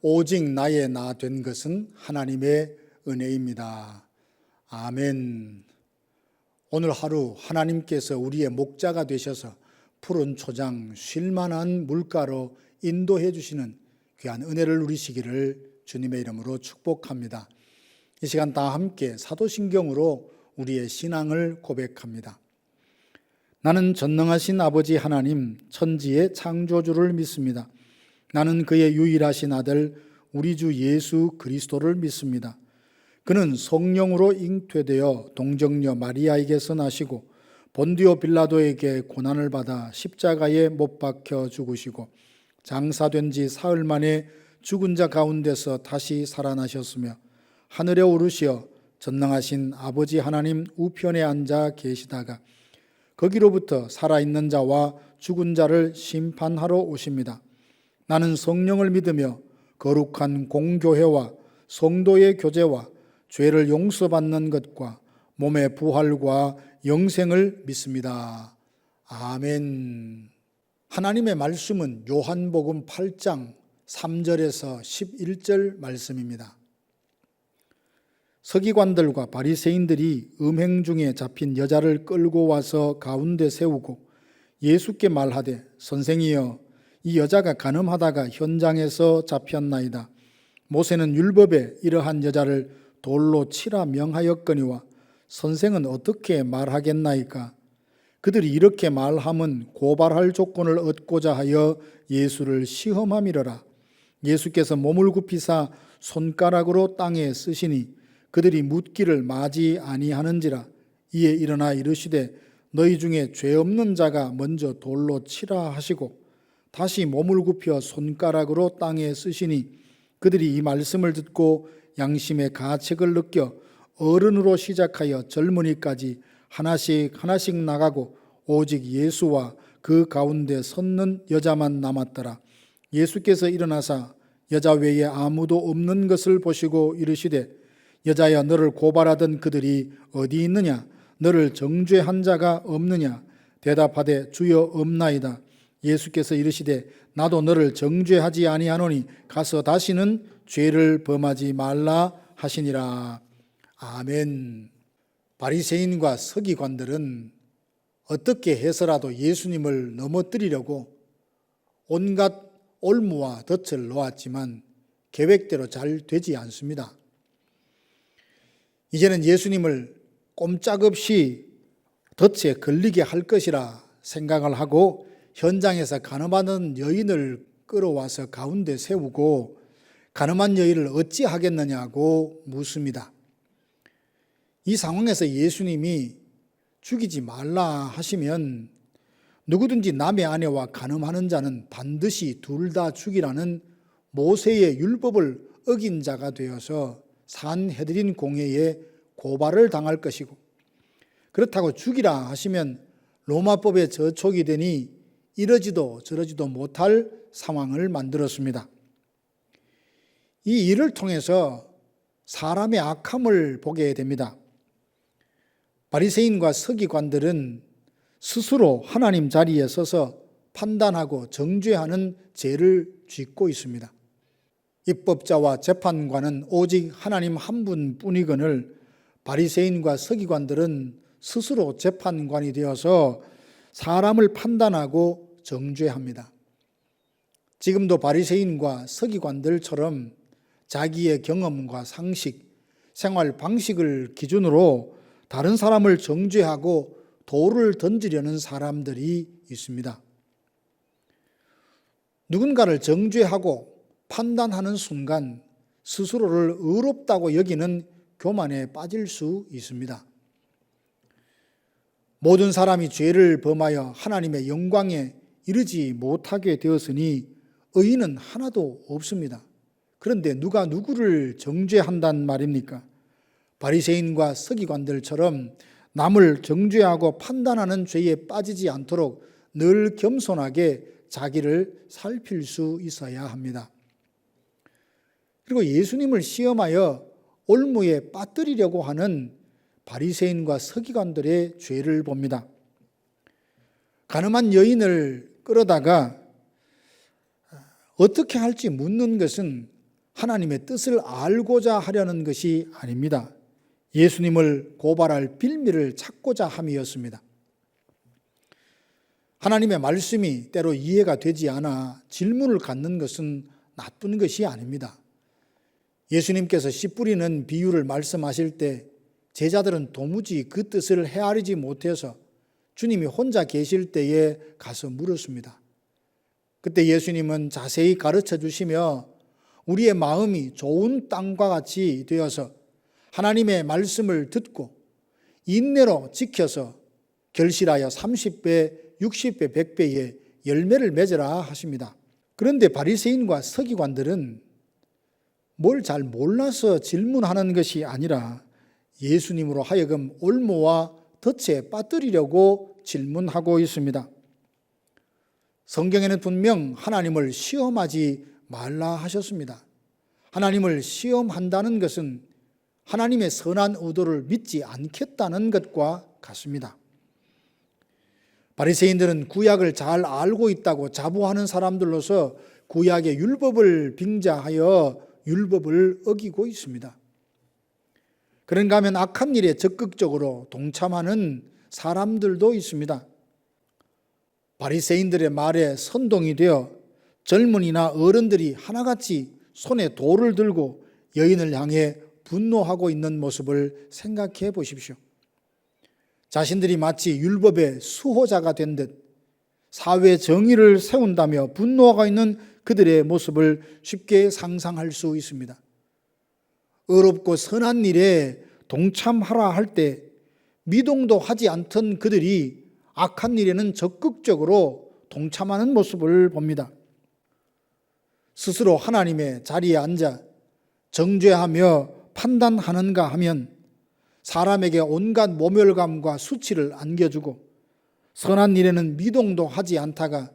오직 나의 나 된 것은 하나님의 은혜입니다. 아멘. 오늘 하루 하나님께서 우리의 목자가 되셔서 푸른 초장 쉴만한 물가로 인도해 주시는 귀한 은혜를 누리시기를 주님의 이름으로 축복합니다. 이 시간 다 함께 사도신경으로 우리의 신앙을 고백합니다. 나는 전능하신 아버지 하나님 천지의 창조주를 믿습니다. 나는 그의 유일하신 아들 우리 주 예수 그리스도를 믿습니다. 그는 성령으로 잉태되어 동정녀 마리아에게서 나시고 본디오 빌라도에게 고난을 받아 십자가에 못 박혀 죽으시고 장사된 지 사흘 만에 죽은 자 가운데서 다시 살아나셨으며 하늘에 오르시어 전능하신 아버지 하나님 우편에 앉아 계시다가 거기로부터 살아있는 자와 죽은 자를 심판하러 오십니다. 나는 성령을 믿으며 거룩한 공교회와 성도의 교제와 죄를 용서받는 것과 몸의 부활과 영생을 믿습니다. 아멘. 하나님의 말씀은 요한복음 8장 3절에서 11절 말씀입니다. 서기관들과 바리새인들이 음행 중에 잡힌 여자를 끌고 와서 가운데 세우고 예수께 말하되 선생이여 이 여자가 간음하다가 현장에서 잡혔나이다. 모세는 율법에 이러한 여자를 돌로 치라 명하였거니와 선생은 어떻게 말하겠나이까? 그들이 이렇게 말함은 고발할 조건을 얻고자 하여 예수를 시험함이러라. 예수께서 몸을 굽히사 손가락으로 땅에 쓰시니 그들이 묻기를 마지 아니하는지라. 이에 일어나 이르시되 너희 중에 죄 없는 자가 먼저 돌로 치라 하시고 다시 몸을 굽혀 손가락으로 땅에 쓰시니 그들이 이 말씀을 듣고 양심의 가책을 느껴 어른으로 시작하여 젊은이까지 하나씩 나가고 오직 예수와 그 가운데 섰는 여자만 남았더라. 예수께서 일어나사 여자 외에 아무도 없는 것을 보시고 이르시되 여자야 너를 고발하던 그들이 어디 있느냐? 너를 정죄한 자가 없느냐? 대답하되 주여 없나이다. 예수께서 이르시되 나도 너를 정죄하지 아니하노니 가서 다시는 죄를 범하지 말라 하시니라. 아멘. 바리새인과 서기관들은 어떻게 해서라도 예수님을 넘어뜨리려고 온갖 올무와 덫을 놓았지만 계획대로 잘 되지 않습니다. 이제는 예수님을 꼼짝없이 덫에 걸리게 할 것이라 생각을 하고 현장에서 간음하는 여인을 끌어와서 가운데 세우고 간음한 여인을 어찌하겠느냐고 묻습니다. 이 상황에서 예수님이 죽이지 말라 하시면 누구든지 남의 아내와 간음하는 자는 반드시 둘 다 죽이라는 모세의 율법을 어긴 자가 되어서 산헤드린 공회에 고발을 당할 것이고 그렇다고 죽이라 하시면 로마법에 저촉이 되니 이러지도 저러지도 못할 상황을 만들었습니다. 이 일을 통해서 사람의 악함을 보게 됩니다. 바리새인과 서기관들은 스스로 하나님 자리에 서서 판단하고 정죄하는 죄를 짓고 있습니다. 입법자와 재판관은 오직 하나님 한 분뿐이거늘 바리새인과 서기관들은 스스로 재판관이 되어서 사람을 판단하고 정죄합니다. 지금도 바리새인과 서기관들처럼 자기의 경험과 상식, 생활 방식을 기준으로 다른 사람을 정죄하고 돌을 던지려는 사람들이 있습니다. 누군가를 정죄하고 판단하는 순간 스스로를 의롭다고 여기는 교만에 빠질 수 있습니다. 모든 사람이 죄를 범하여 하나님의 영광에 이르지 못하게 되었으니 의인은 하나도 없습니다. 그런데 누가 누구를 정죄한단 말입니까? 바리새인과 서기관들처럼 남을 정죄하고 판단하는 죄에 빠지지 않도록 늘 겸손하게 자기를 살필 수 있어야 합니다. 그리고 예수님을 시험하여 올무에 빠뜨리려고 하는 바리새인과 서기관들의 죄를 봅니다. 가늠한 여인을 끌어다가 어떻게 할지 묻는 것은 하나님의 뜻을 알고자 하려는 것이 아닙니다. 예수님을 고발할 빌미를 찾고자 함이었습니다. 하나님의 말씀이 때로 이해가 되지 않아 질문을 갖는 것은 나쁜 것이 아닙니다. 예수님께서 씨 뿌리는 비유를 말씀하실 때 제자들은 도무지 그 뜻을 헤아리지 못해서 주님이 혼자 계실 때에 가서 물었습니다. 그때 예수님은 자세히 가르쳐 주시며 우리의 마음이 좋은 땅과 같이 되어서 하나님의 말씀을 듣고 인내로 지켜서 결실하여 30배, 60배, 100배의 열매를 맺으라 하십니다. 그런데 바리새인과 서기관들은 뭘 잘 몰라서 질문하는 것이 아니라 예수님으로 하여금 올무와 덫에 빠뜨리려고 질문하고 있습니다. 성경에는 분명 하나님을 시험하지 말라 하셨습니다. 하나님을 시험한다는 것은 하나님의 선한 의도를 믿지 않겠다는 것과 같습니다. 바리새인들은 구약을 잘 알고 있다고 자부하는 사람들로서 구약의 율법을 빙자하여 율법을 어기고 있습니다. 그런가 하면 악한 일에 적극적으로 동참하는 사람들도 있습니다. 바리새인들의 말에 선동이 되어 젊은이나 어른들이 하나같이 손에 돌을 들고 여인을 향해 분노하고 있는 모습을 생각해 보십시오. 자신들이 마치 율법의 수호자가 된 듯 사회 정의를 세운다며 분노하고 있는 그들의 모습을 쉽게 상상할 수 있습니다. 의롭고 선한 일에 동참하라 할 때 미동도 하지 않던 그들이 악한 일에는 적극적으로 동참하는 모습을 봅니다. 스스로 하나님의 자리에 앉아 정죄하며 판단하는가 하면 사람에게 온갖 모멸감과 수치를 안겨주고 선한 일에는 미동도 하지 않다가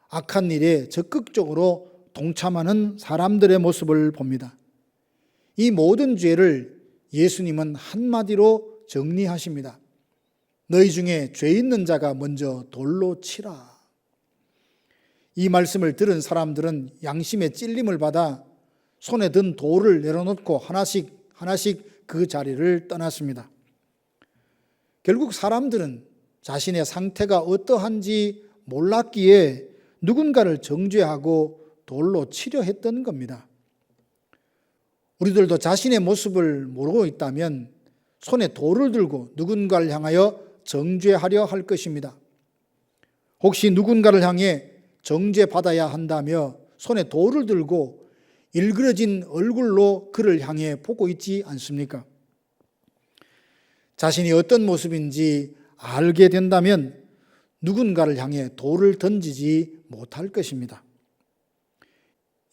악한 일에 적극적으로 동참하는 사람들의 모습을 봅니다. 이 모든 죄를 예수님은 한마디로 정리하십니다. 너희 중에 죄 있는 자가 먼저 돌로 치라. 이 말씀을 들은 사람들은 양심의 찔림을 받아 손에 든 돌을 내려놓고 하나씩 그 자리를 떠났습니다. 결국 사람들은 자신의 상태가 어떠한지 몰랐기에 누군가를 정죄하고 돌로 치려 했던 겁니다. 우리들도 자신의 모습을 모르고 있다면 손에 돌을 들고 누군가를 향하여 정죄하려 할 것입니다. 혹시 누군가를 향해 정죄받아야 한다며 손에 돌을 들고 일그러진 얼굴로 그를 향해 보고 있지 않습니까? 자신이 어떤 모습인지 알게 된다면 누군가를 향해 돌을 던지지 못할 것입니다.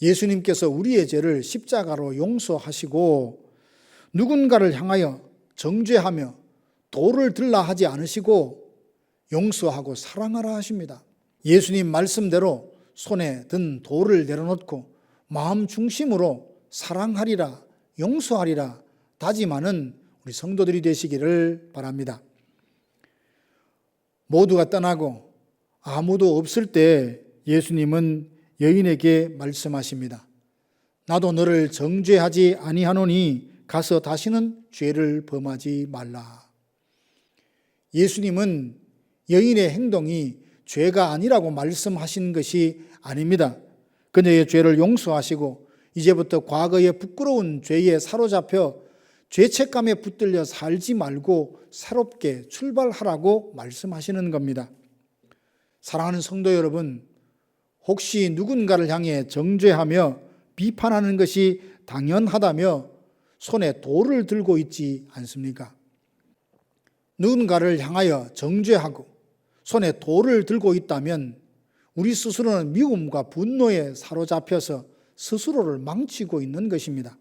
예수님께서 우리의 죄를 십자가로 용서하시고 누군가를 향하여 정죄하며 돌을 들라 하지 않으시고 용서하고 사랑하라 하십니다. 예수님 말씀대로 손에 든 돌을 내려놓고 마음 중심으로 사랑하리라, 용서하리라 다짐하는 우리 성도들이 되시기를 바랍니다. 모두가 떠나고 아무도 없을 때 예수님은 여인에게 말씀하십니다. 나도 너를 정죄하지 아니하노니 가서 다시는 죄를 범하지 말라. 예수님은 여인의 행동이 죄가 아니라고 말씀하신 것이 아닙니다. 그녀의 죄를 용서하시고 이제부터 과거의 부끄러운 죄에 사로잡혀 죄책감에 붙들려 살지 말고 새롭게 출발하라고 말씀하시는 겁니다. 사랑하는 성도 여러분, 혹시 누군가를 향해 정죄하며 비판하는 것이 당연하다며 손에 돌을 들고 있지 않습니까? 누군가를 향하여 정죄하고 손에 돌을 들고 있다면 우리 스스로는 미움과 분노에 사로잡혀서 스스로를 망치고 있는 것입니다.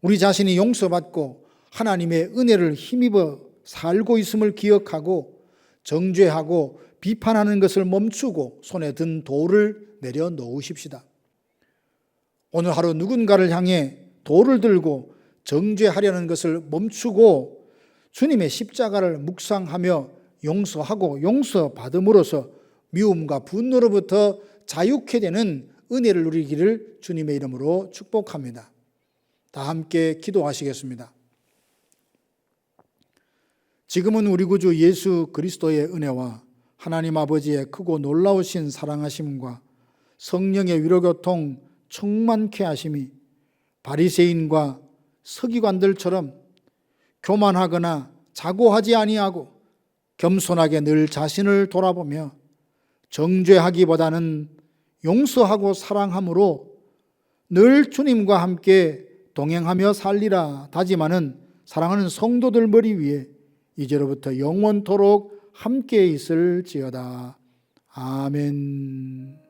우리 자신이 용서받고 하나님의 은혜를 힘입어 살고 있음을 기억하고 정죄하고 비판하는 것을 멈추고 손에 든 돌을 내려놓으십시다. 오늘 하루 누군가를 향해 돌을 들고 정죄하려는 것을 멈추고 주님의 십자가를 묵상하며 용서하고 용서받음으로써 미움과 분노로부터 자유케 되는 은혜를 누리기를 주님의 이름으로 축복합니다. 다 함께 기도하시겠습니다. 지금은 우리 구주 예수 그리스도의 은혜와 하나님 아버지의 크고 놀라우신 사랑하심과 성령의 위로교통 충만케 하심이 바리새인과 서기관들처럼 교만하거나 자고하지 아니하고 겸손하게 늘 자신을 돌아보며 정죄하기보다는 용서하고 사랑함으로 늘 주님과 함께 동행하며 살리라 다짐하는 사랑하는 성도들 머리 위에 이제로부터 영원토록 함께 있을지어다. 아멘.